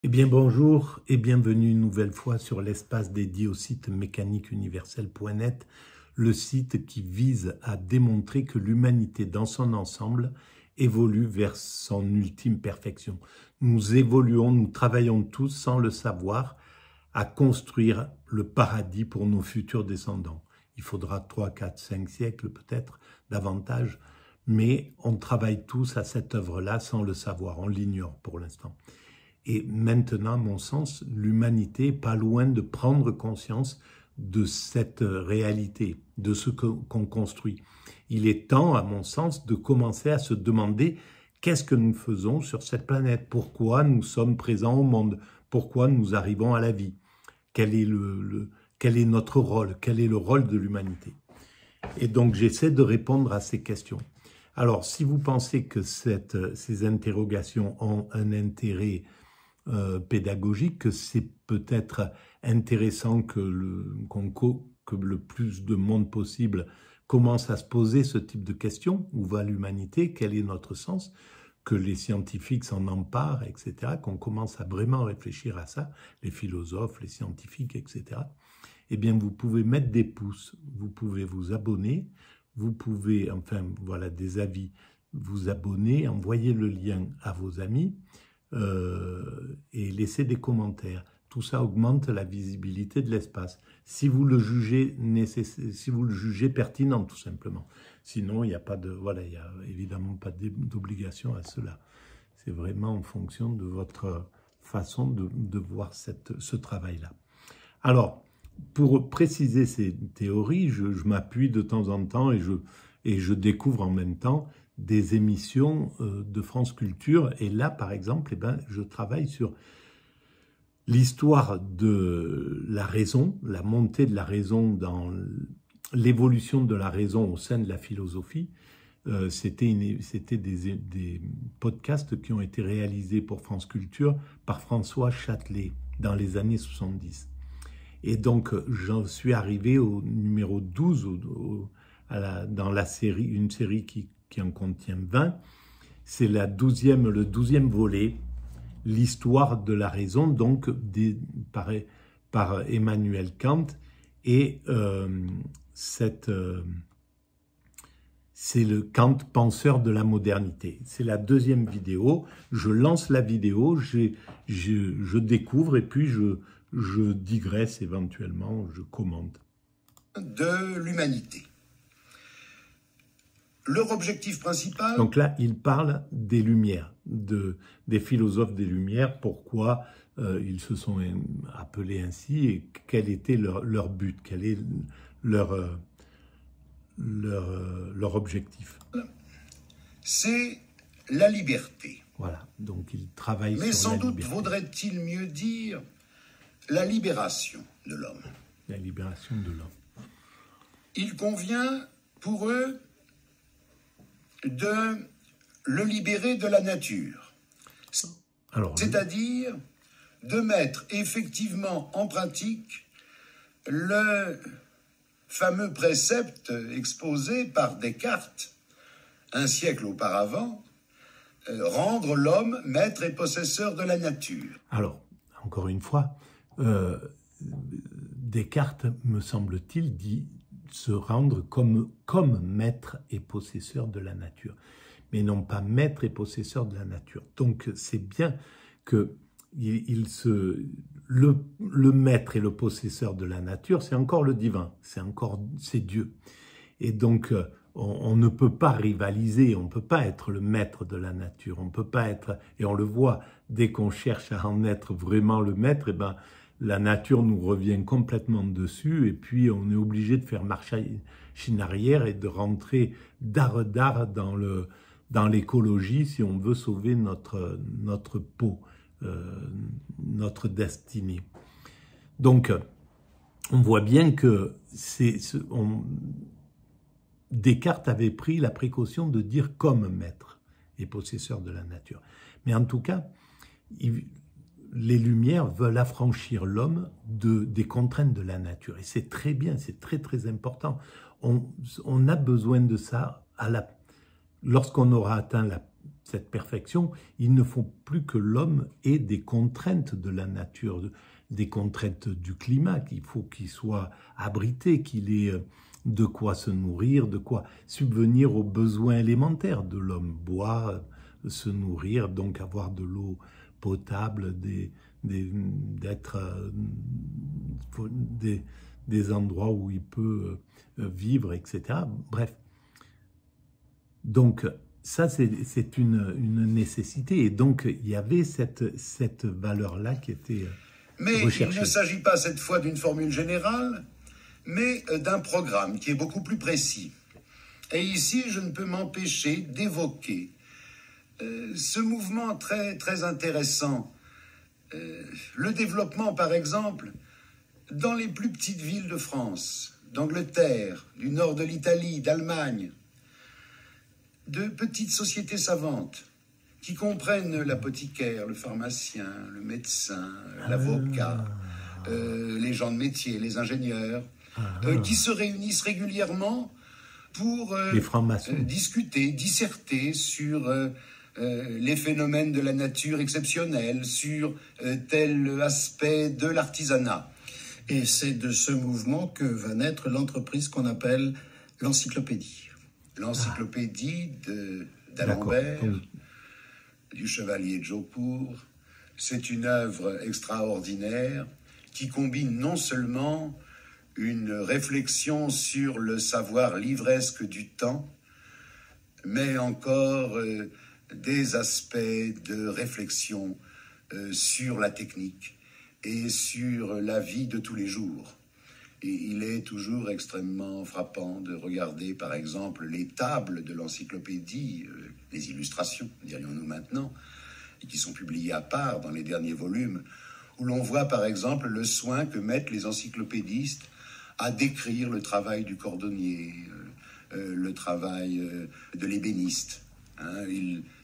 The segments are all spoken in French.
Eh bien bonjour et bienvenue une nouvelle fois sur l'espace dédié au site mécaniqueuniverselle.net, le site qui vise à démontrer que l'humanité dans son ensemble évolue vers son ultime perfection. Nous évoluons, nous travaillons tous sans le savoir à construire le paradis pour nos futurs descendants. Il faudra 3, 4, 5 siècles peut-être, davantage, mais on travaille tous à cette œuvre-là sans le savoir, on l'ignore pour l'instant. Et maintenant, à mon sens, l'humanité n'est pas loin de prendre conscience de cette réalité, de ce qu'on construit. Il est temps, à mon sens, de commencer à se demander qu'est-ce que nous faisons sur cette planète, pourquoi nous sommes présents au monde, pourquoi nous arrivons à la vie, quel est notre rôle, quel est le rôle de l'humanité. Et donc, j'essaie de répondre à ces questions. Alors, si vous pensez que ces interrogations ont un intérêt pédagogique, que c'est peut-être intéressant que le plus de monde possible commence à se poser ce type de questions. Où va l'humanité? Quel est notre sens? Que les scientifiques s'en emparent, etc., qu'on commence à vraiment réfléchir à ça, les philosophes, les scientifiques, etc. Eh bien, vous pouvez mettre des pouces, vous pouvez vous abonner, vous pouvez, enfin, voilà, des avis, vous abonner, envoyer le lien à vos amis, et laisser des commentaires. Tout ça augmente la visibilité de l'espace. Si vous le jugez pertinent, tout simplement. Sinon, il n'y a pas de, voilà, il y a évidemment pas d'obligation à cela. C'est vraiment en fonction de votre façon de voir ce travail-là. Alors, pour préciser ces théories, je m'appuie de temps en temps et je découvre en même temps des émissions de France Culture. Et là, par exemple, je travaille sur l'histoire de la raison, la montée de la raison dans l'évolution de la raison au sein de la philosophie. C'était des podcasts qui ont été réalisés pour France Culture par François Châtelet dans les années 70. Et donc, j'en suis arrivé au numéro 12 dans la série, une série qui en contient 20. C'est le 12e volet, l'histoire de la raison, donc par Emmanuel Kant. Et c'est le Kant penseur de la modernité. C'est la deuxième vidéo. Je lance la vidéo, je découvre et puis je digresse éventuellement, je commente. De l'humanité. Leur objectif principal... Donc là, il parle des Lumières, des philosophes des Lumières, pourquoi ils se sont appelés ainsi et quel était leur but, quel est leur objectif. C'est la liberté. Voilà, donc il travaille Mais sur la liberté. Mais sans doute vaudrait-il mieux dire la libération de l'homme. La libération de l'homme. Il convient pour eux de le libérer de la nature. C'est-à-dire de mettre effectivement en pratique le fameux précepte exposé par Descartes un siècle auparavant, rendre l'homme maître et possesseur de la nature. Alors, encore une fois, Descartes, me semble-t-il, dit se rendre comme maître et possesseur de la nature, mais non pas maître et possesseur de la nature. Donc c'est bien que le maître et le possesseur de la nature, c'est encore le divin, c'est Dieu. Et donc on ne peut pas rivaliser, on ne peut pas être le maître de la nature, on ne peut pas être, et on le voit, dès qu'on cherche à en être vraiment le maître, et ben la nature nous revient complètement dessus et puis on est obligé de faire machine arrière et de rentrer d'art dans l'écologie si on veut sauver notre peau, notre destinée. Donc, on voit bien que Descartes avait pris la précaution de dire comme maître et possesseur de la nature. Mais en tout cas, les Lumières veulent affranchir l'homme des contraintes de la nature. Et c'est très bien, c'est très très important. On a besoin de ça lorsqu'on aura atteint la cette perfection, il ne faut plus que l'homme ait des contraintes de la nature, des contraintes du climat, qu'il faut qu'il soit abrité, qu'il ait de quoi se nourrir, de quoi subvenir aux besoins élémentaires de l'homme, boire, se nourrir, donc avoir de l'eau potable, des endroits où il peut vivre, etc. Bref. Donc, ça, c'est une nécessité. Et donc, il y avait cette valeur-là qui était recherchée. Mais il ne s'agit pas cette fois d'une formule générale, mais d'un programme qui est beaucoup plus précis. Et ici, je ne peux m'empêcher d'évoquer ce mouvement très, très intéressant. Le développement, par exemple, dans les plus petites villes de France, d'Angleterre, du nord de l'Italie, d'Allemagne, de petites sociétés savantes qui comprennent l'apothicaire, le pharmacien, le médecin, l'avocat, les gens de métier, les ingénieurs, qui se réunissent régulièrement pour discuter, disserter sur les phénomènes de la nature exceptionnelle, sur tel aspect de l'artisanat. Et c'est de ce mouvement que va naître l'entreprise qu'on appelle l'encyclopédie. L'encyclopédie d'Alembert, du chevalier de Jaucourt, c'est une œuvre extraordinaire qui combine non seulement une réflexion sur le savoir livresque du temps, mais encore des aspects de réflexion sur la technique et sur la vie de tous les jours. Et il est toujours extrêmement frappant de regarder, par exemple, les tables de l'encyclopédie, les illustrations, dirions-nous maintenant, et qui sont publiées à part dans les derniers volumes, où l'on voit, par exemple, le soin que mettent les encyclopédistes à décrire le travail du cordonnier, le travail de l'ébéniste.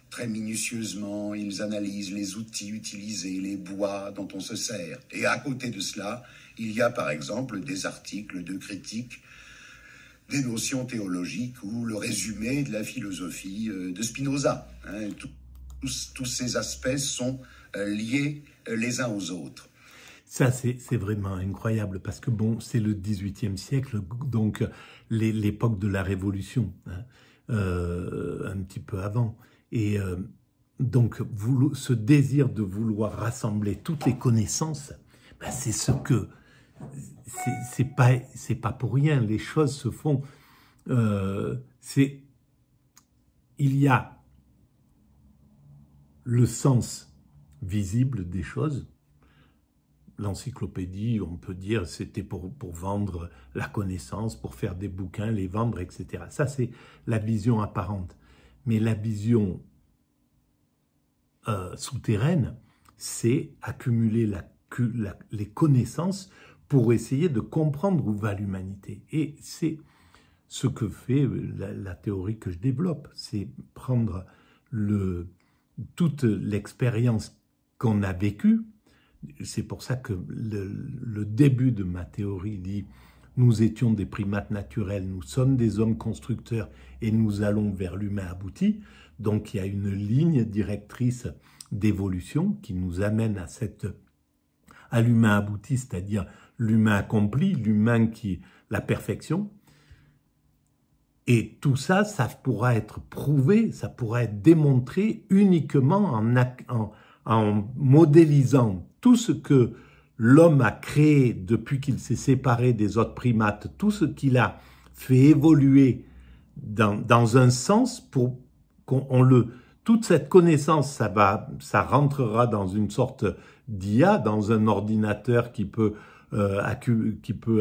Très minutieusement, ils analysent les outils utilisés, les bois dont on se sert. Et à côté de cela, il y a par exemple des articles de critique des notions théologiques ou le résumé de la philosophie de Spinoza. Tous ces aspects sont liés les uns aux autres. Ça, c'est vraiment incroyable parce que bon, c'est le XVIIIe siècle, donc l'époque de la Révolution, un petit peu avant. Et donc, ce désir de vouloir rassembler toutes les connaissances, ben, c'est ce que... C'est pas pour rien, les choses se font... il y a le sens visible des choses. L'encyclopédie, on peut dire, c'était pour vendre la connaissance, pour faire des bouquins, les vendre, etc. Ça, c'est la vision apparente. Mais la vision souterraine, c'est accumuler les connaissances pour essayer de comprendre où va l'humanité. Et c'est ce que fait la théorie que je développe. C'est prendre toute l'expérience qu'on a vécue. C'est pour ça que le début de ma théorie dit « Nous étions des primates naturels, nous sommes des hommes constructeurs et nous allons vers l'humain abouti ». Donc il y a une ligne directrice d'évolution qui nous amène à l'humain abouti, c'est-à-dire l'humain accompli, l'humain qui la perfection. Et tout ça, ça pourra être prouvé, ça pourra être démontré uniquement en modélisant tout ce que l'homme a créé depuis qu'il s'est séparé des autres primates, tout ce qu'il a fait évoluer dans un sens pour toute cette connaissance, ça rentrera dans une sorte d'IA, dans un ordinateur qui peut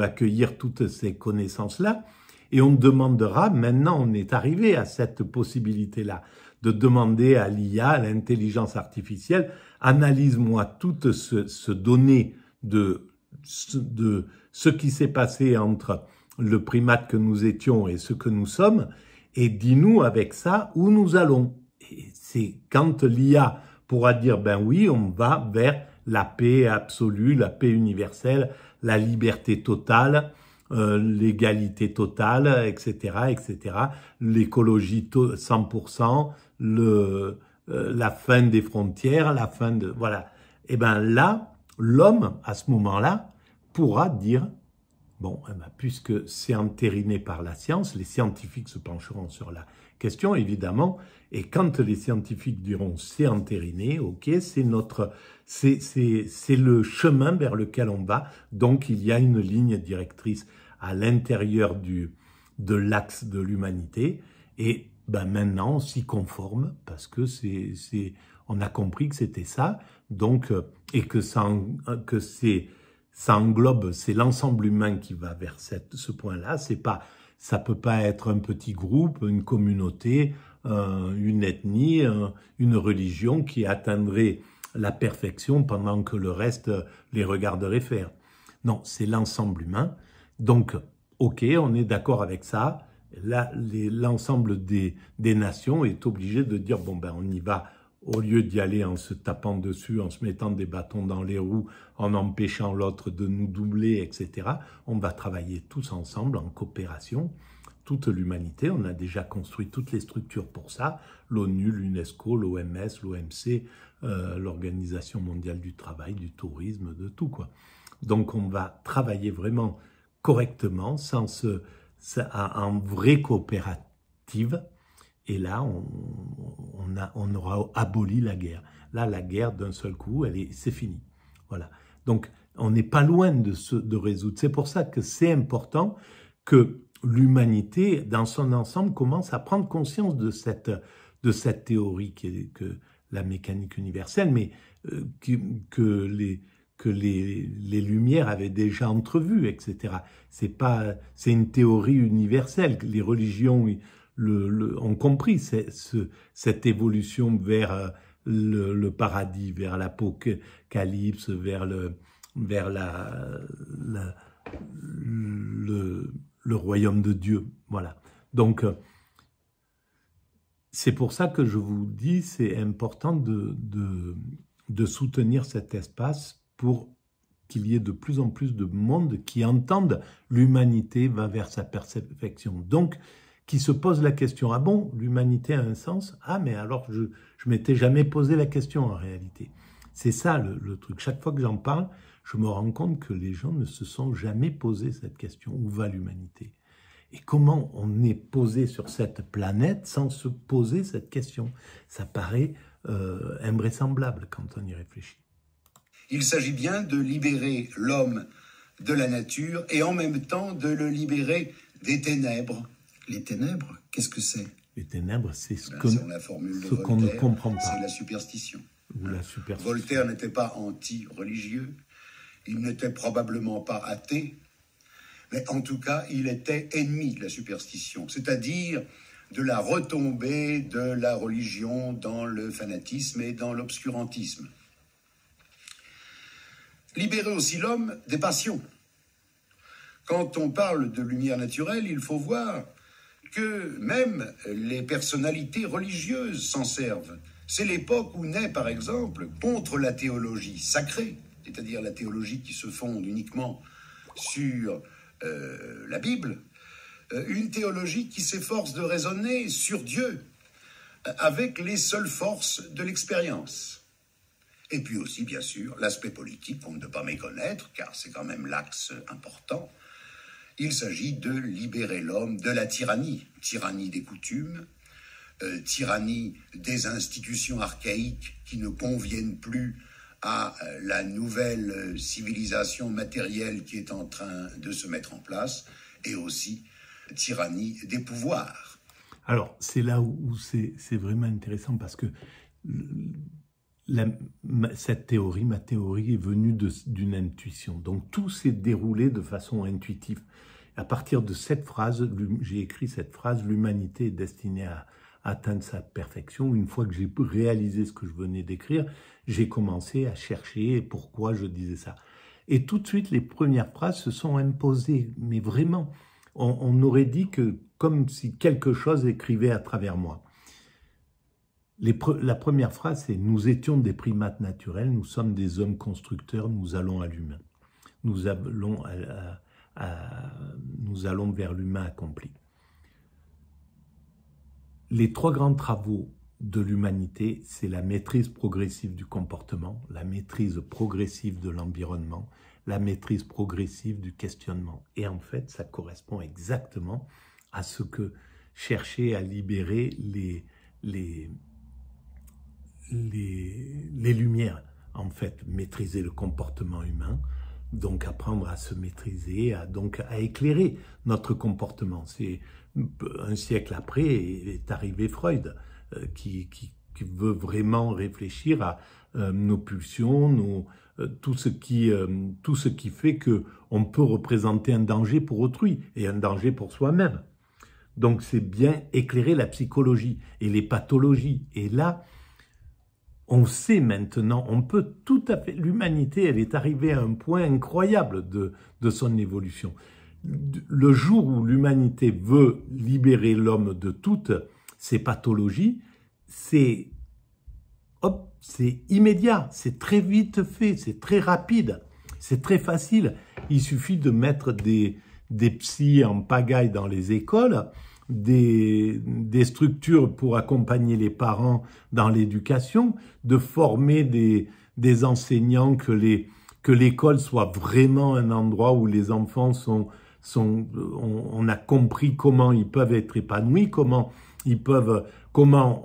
accueillir toutes ces connaissances-là. Et on demandera, maintenant on est arrivé à cette possibilité-là, de demander à l'IA, à l'intelligence artificielle, analyse-moi toutes ce données de ce qui s'est passé entre le primate que nous étions et ce que nous sommes, et dis-nous avec ça où nous allons. Et c'est quand l'IA pourra dire, ben oui, on va vers la paix absolue, la paix universelle, la liberté totale, l'égalité totale, etc., etc., l'écologie 100%, la fin des frontières, la fin de... Voilà. Et bien là, l'homme, à ce moment-là, pourra dire, bon, eh ben, puisque c'est entériné par la science, les scientifiques se pencheront sur la question, évidemment, et quand les scientifiques diront c'est entériné, ok, c'est le chemin vers lequel on va, donc il y a une ligne directrice à l'intérieur de l'axe de l'humanité, et ben maintenant on s'y conforme parce que on a compris que c'était ça, donc et que ça englobe, c'est l'ensemble humain qui va vers ce point-là. Ça peut pas être un petit groupe, une communauté, une ethnie, une religion qui atteindrait la perfection pendant que le reste les regarderait faire. Non, c'est l'ensemble humain. Donc, ok, on est d'accord avec ça. Là, l'ensemble des nations est obligé de dire, bon ben on y va, au lieu d'y aller en se tapant dessus, en se mettant des bâtons dans les roues, en empêchant l'autre de nous doubler, etc. On va travailler tous ensemble, en coopération, toute l'humanité. On a déjà construit toutes les structures pour ça, l'ONU, l'UNESCO, l'OMS, l'OMC, l'Organisation mondiale du travail, du tourisme, de tout, quoi. Donc on va travailler vraiment correctement, en vraie coopérative, et là, on aura aboli la guerre. Là, la guerre, d'un seul coup, c'est fini. Voilà. Donc, on n'est pas loin de résoudre. C'est pour ça que c'est important que l'humanité, dans son ensemble, commence à prendre conscience de cette théorie que la mécanique universelle, mais que les Lumières avaient déjà entrevues, etc. C'est une théorie universelle. Les religions ont compris cette évolution vers le paradis, vers l'apocalypse, vers le royaume de Dieu. Voilà. Donc, c'est pour ça que je vous dis, c'est important de soutenir cet espace pour qu'il y ait de plus en plus de monde qui entendent l'humanité va vers sa perfection. Donc, qui se pose la question, ah bon, l'humanité a un sens? Ah, mais alors, je m'étais jamais posé la question en réalité. C'est ça le truc. Chaque fois que j'en parle, je me rends compte que les gens ne se sont jamais posé cette question. Où va l'humanité? Et comment on est posé sur cette planète sans se poser cette question? Ça paraît invraisemblable quand on y réfléchit. Il s'agit bien de libérer l'homme de la nature et en même temps de le libérer des ténèbres. Les ténèbres, qu'est-ce que c'est? Les ténèbres, c'est ce qu'on ne comprend pas. C'est la superstition. Ou la superstition. Voltaire n'était pas anti-religieux, il n'était probablement pas athée, mais en tout cas, il était ennemi de la superstition, c'est-à-dire de la retombée de la religion dans le fanatisme et dans l'obscurantisme. Libérer aussi l'homme des passions. Quand on parle de lumière naturelle, il faut voir que même les personnalités religieuses s'en servent. C'est l'époque où naît, par exemple, contre la théologie sacrée, c'est-à-dire la théologie qui se fonde uniquement sur la Bible, une théologie qui s'efforce de raisonner sur Dieu avec les seules forces de l'expérience. Et puis aussi, bien sûr, l'aspect politique qu'on ne peut pas méconnaître, car c'est quand même l'axe important. Il s'agit de libérer l'homme de la tyrannie, tyrannie des coutumes, tyrannie des institutions archaïques qui ne conviennent plus à la nouvelle civilisation matérielle qui est en train de se mettre en place, et aussi tyrannie des pouvoirs. Alors, c'est là où c'est vraiment intéressant parce que cette théorie, ma théorie, est venue d'une intuition. Donc, tout s'est déroulé de façon intuitive. À partir de cette phrase, j'ai écrit cette phrase, l'humanité est destinée à atteindre sa perfection. Une fois que j'ai réalisé ce que je venais d'écrire, j'ai commencé à chercher pourquoi je disais ça. Et tout de suite, les premières phrases se sont imposées. Mais vraiment, on aurait dit que comme si quelque chose écrivait à travers moi. La première phrase, c'est « Nous étions des primates naturels, nous sommes des hommes constructeurs, nous allons à l'humain. Nous allons nous allons vers l'humain accompli. Les 3 grands travaux de l'humanité, c'est la maîtrise progressive du comportement, la maîtrise progressive de l'environnement, la maîtrise progressive du questionnement. Et en fait, ça correspond exactement à ce que cherchaient à libérer les lumières. En fait, maîtriser le comportement humain, donc apprendre à se maîtriser, donc à éclairer notre comportement. C'est un siècle après est arrivé Freud, qui veut vraiment réfléchir à nos pulsions, tout ce qui fait qu'on peut représenter un danger pour autrui et un danger pour soi-même. Donc c'est bien éclairer la psychologie et les pathologies. Et là, on sait maintenant, on peut tout à fait... L'humanité, elle est arrivée à un point incroyable de son évolution. Le jour où l'humanité veut libérer l'homme de toutes ces pathologies, c'est immédiat, c'est très vite fait, c'est très rapide, c'est très facile. Il suffit de mettre des psys en pagaille dans les écoles, des structures pour accompagner les parents dans l'éducation, de former des enseignants, que l'école soit vraiment un endroit où les enfants on a compris comment ils peuvent être épanouis, comment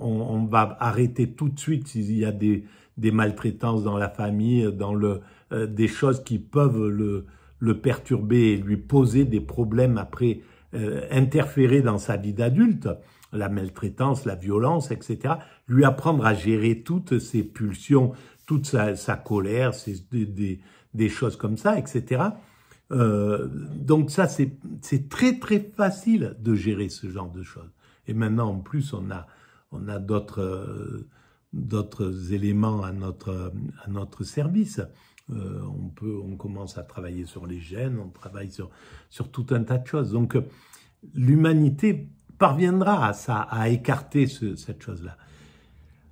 on va arrêter tout de suite s'il y a des maltraitances dans la famille, des choses qui peuvent le perturber et lui poser des problèmes après, interférer dans sa vie d'adulte, la maltraitance, la violence, etc. Lui apprendre à gérer toutes ses pulsions, toute sa colère, des choses comme ça, etc. Donc ça, c'est très très facile de gérer ce genre de choses. Et maintenant, en plus, on a d'autres éléments à notre service. On commence à travailler sur les gènes, on travaille sur tout un tas de choses. Donc, l'humanité parviendra à écarter cette chose-là.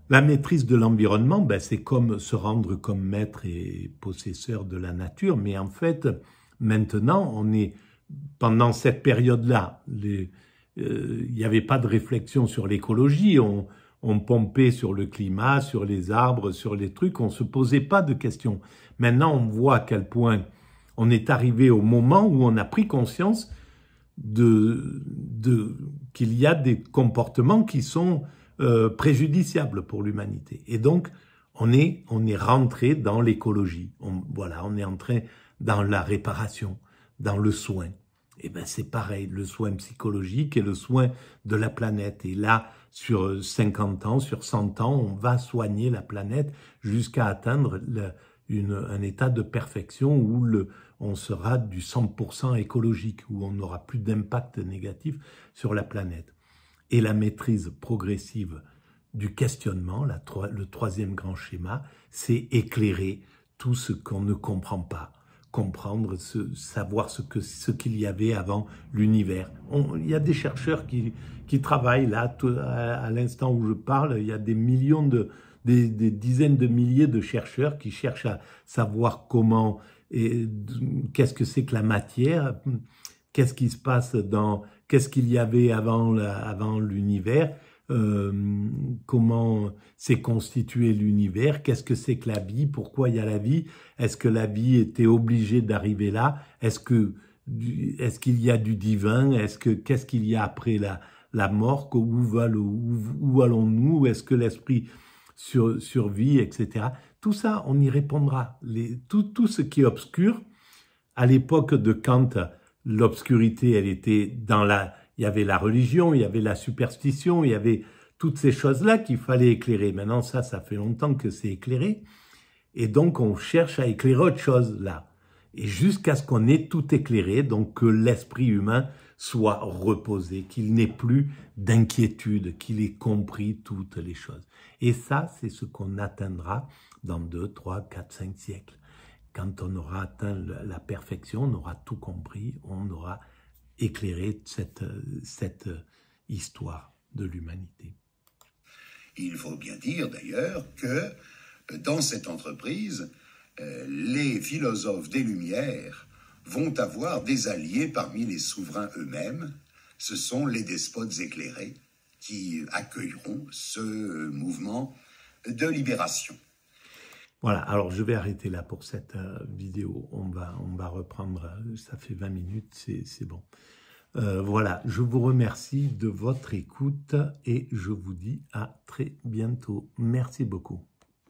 La maîtrise de l'environnement, c'est comme se rendre comme maître et possesseur de la nature, mais en fait, maintenant, pendant cette période-là, il n'y avait pas de réflexion sur l'écologie, on pompait sur le climat, sur les arbres, sur les trucs, on ne se posait pas de questions. Maintenant, on voit à quel point on est arrivé au moment où on a pris conscience qu'il y a des comportements qui sont préjudiciables pour l'humanité. Et donc, on est rentré dans l'écologie. On est entré dans la réparation, dans le soin. Et c'est pareil, le soin psychologique et le soin de la planète. Et là, sur 50 ans, sur 100 ans, on va soigner la planète jusqu'à atteindre un état de perfection où on sera du 100% écologique, où on n'aura plus d'impact négatif sur la planète. Et la maîtrise progressive du questionnement, le 3e grand schéma, c'est éclairer tout ce qu'on ne comprend pas, comprendre, savoir ce qu'il y avait avant l'univers. Il y a des chercheurs qui travaillent là, à l'instant où je parle, il y a des dizaines de milliers de chercheurs qui cherchent à savoir qu'est-ce que c'est que la matière, qu'est-ce qui se passe qu'est-ce qu'il y avait avant l'univers, comment s'est constitué l'univers, qu'est-ce que c'est que la vie, pourquoi il y a la vie, est-ce que la vie était obligée d'arriver là, est-ce qu'il y a du divin, qu'est-ce qu'il y a après la mort, où allons-nous, est-ce que l'esprit survit, etc. Tout ça, on y répondra. Tout ce qui est obscur, à l'époque de Kant, l'obscurité, elle était il y avait la religion, il y avait la superstition, il y avait toutes ces choses-là qu'il fallait éclairer. Maintenant, ça fait longtemps que c'est éclairé. Et donc, on cherche à éclairer autre chose là. Et jusqu'à ce qu'on ait tout éclairé, donc que l'esprit humain soit reposé, qu'il n'ait plus d'inquiétude, qu'il ait compris toutes les choses. Et ça, c'est ce qu'on atteindra dans 2, 3, 4, 5 siècles. Quand on aura atteint la perfection, on aura tout compris, on aura éclairé cette histoire de l'humanité. Il faut bien dire d'ailleurs que dans cette entreprise, les philosophes des Lumières vont avoir des alliés parmi les souverains eux-mêmes. Ce sont les despotes éclairés qui accueilleront ce mouvement de libération. Voilà, alors je vais arrêter là pour cette vidéo. On va reprendre, ça fait 20 minutes, c'est bon. Voilà, je vous remercie de votre écoute et je vous dis à très bientôt. Merci beaucoup.